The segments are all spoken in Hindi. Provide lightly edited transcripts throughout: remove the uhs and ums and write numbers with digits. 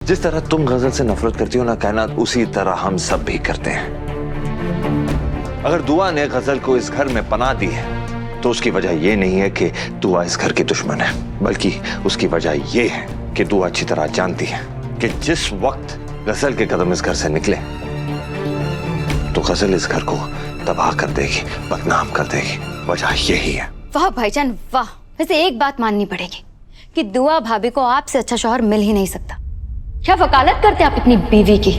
जिस तरह तुम गजल से नफरत करती हो ना कायनात, उसी तरह हम सब भी करते हैं। अगर दुआ ने गजल को इस घर में पनाह दी है तो उसकी वजह यह नहीं है कि दुआ इस घर की दुश्मन है, बल्कि उसकी वजह यह है कि दुआ अच्छी तरह जानती है कि जिस वक्त गजल के कदम इस घर से निकले तो गजल इस घर को तबाह कर देगी, बदनाम कर देगी। वजह यही है। वाह भाईजान वाह। वैसे एक बात माननी पड़ेगी कि दुआ भाभी को आपसे अच्छा शौहर मिल ही नहीं सकता। क्या वकालत करते आप अपनी बीवी की।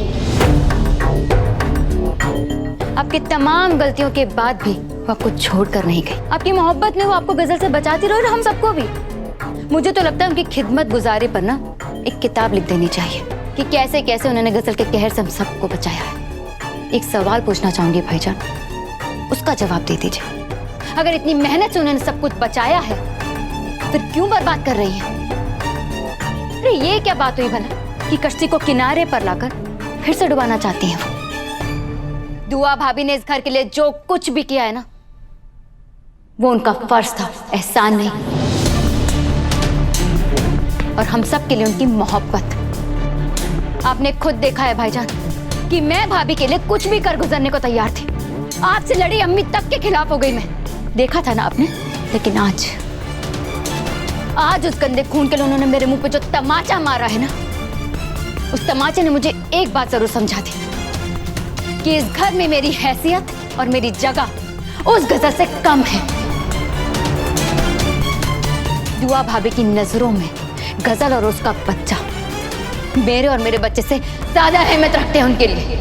आपकी तमाम गलतियों के बाद भी वो आपको छोड़कर नहीं गई। आपकी मोहब्बत में वो आपको गजल से बचाती रही और हम सबको भी। मुझे तो लगता है उनकी खिदमत गुजारी पर ना एक किताब लिख देनी चाहिए कि कैसे कैसे उन्होंने गजल के कहर से हम सबको बचाया है। एक सवाल पूछना चाहूंगी भाईजान, उसका जवाब दे दीजिए। अगर इतनी मेहनत से उन्होंने सब कुछ बचाया है फिर क्यों बर्बाद कर रही है? अरे ये क्या बात हुई भला कि कश्ती को किनारे पर लाकर फिर से डुबाना चाहती हैं वो। दुआ भाभी ने इस घर के लिए जो कुछ भी किया है ना, वो उनका फर्ज था, एहसान नहीं। और हम सब के लिए उनकी मोहब्बत। आपने खुद देखा है भाईजान कि मैं भाभी के लिए कुछ भी कर गुजरने को तैयार थी। आपसे लड़ी अम्मी तक के खिलाफ हो गई मैं। देखा था ना आपने। लेकिन आज उस गंदे खून के लिए उन्होंने मेरे मुंह पे जो तमाचा मारा है ना, उस तमाचे ने मुझे एक बात जरूर समझा दी कि इस घर में मेरी हैसियत और मेरी जगह उस गजल से कम है। दुआ भाभी की नजरों में गजल और उसका बच्चा मेरे और मेरे बच्चे से ज्यादा अहमियत रखते हैं उनके लिए।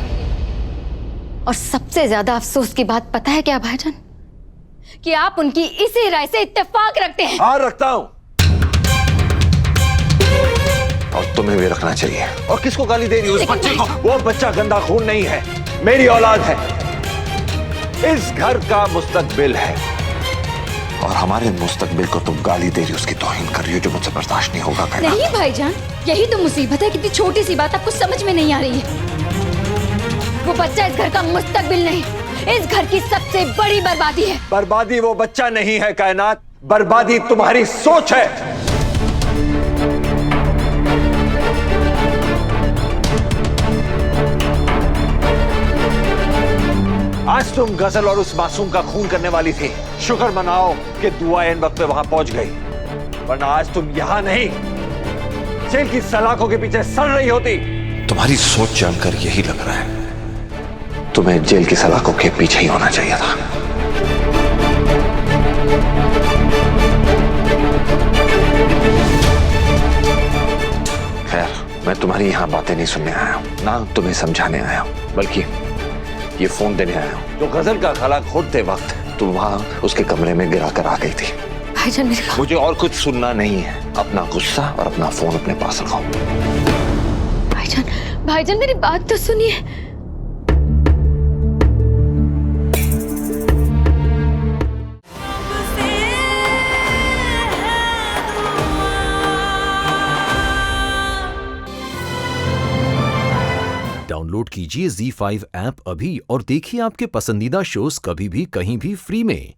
और सबसे ज्यादा अफसोस की बात पता है क्या भाईजान? कि आप उनकी इसी राय से इत्तेफाक रखते हैं। हाँ रखता हूं, और तुम्हें भी रखना चाहिए। और किसको गाली दे रही हो उस बच्चे को? वो बच्चा गंदा खून नहीं है, मेरी औलाद है, इस घर का मुस्तकबिल है। और हमारे मुस्तकबिल को तुम गाली दे रही हो, उसकी तौहीन कर रही हो, जो मुझसे बर्दाश्त नहीं होगा। नहीं भाईजान, यही तो मुसीबत है। कितनी छोटी सी बात आपको समझ में नहीं आ रही है। वो बच्चा इस घर का मुस्तकबिल नहीं, इस घर की सबसे बड़ी बर्बादी है। बर्बादी वो बच्चा नहीं है कायनात, बर्बादी तुम्हारी सोच है। आज तुम गजल और उस मासूम का खून करने वाली थी। शुक्र मनाओ कि दुआ इन वक्त पे वहां पहुंच गई, वरना आज तुम यहां नहीं जेल की सलाखों के पीछे सड़ रही होती। तुम्हारी सोच जानकर यही लग रहा है तुम्हें जेल की सलाखों के पीछे ही होना चाहिए था। खैर, मैं तुम्हारी यहां बातें नहीं सुनने आया हूं, ना तुम्हें समझाने आया हूं, बल्कि ये फोन देने आया हूं। जो गजल का गला घोटते वक्त तुम वहां उसके कमरे में गिरा कर आ गई थी। भाईजान मुझे और कुछ सुनना नहीं है। अपना गुस्सा और अपना फोन अपने पास रखो। भाईजान मेरी बात तो सुनिए। डाउनलोड कीजिए ZEE5 ऐप अभी और देखिए आपके पसंदीदा शोज कभी भी कहीं भी फ्री में।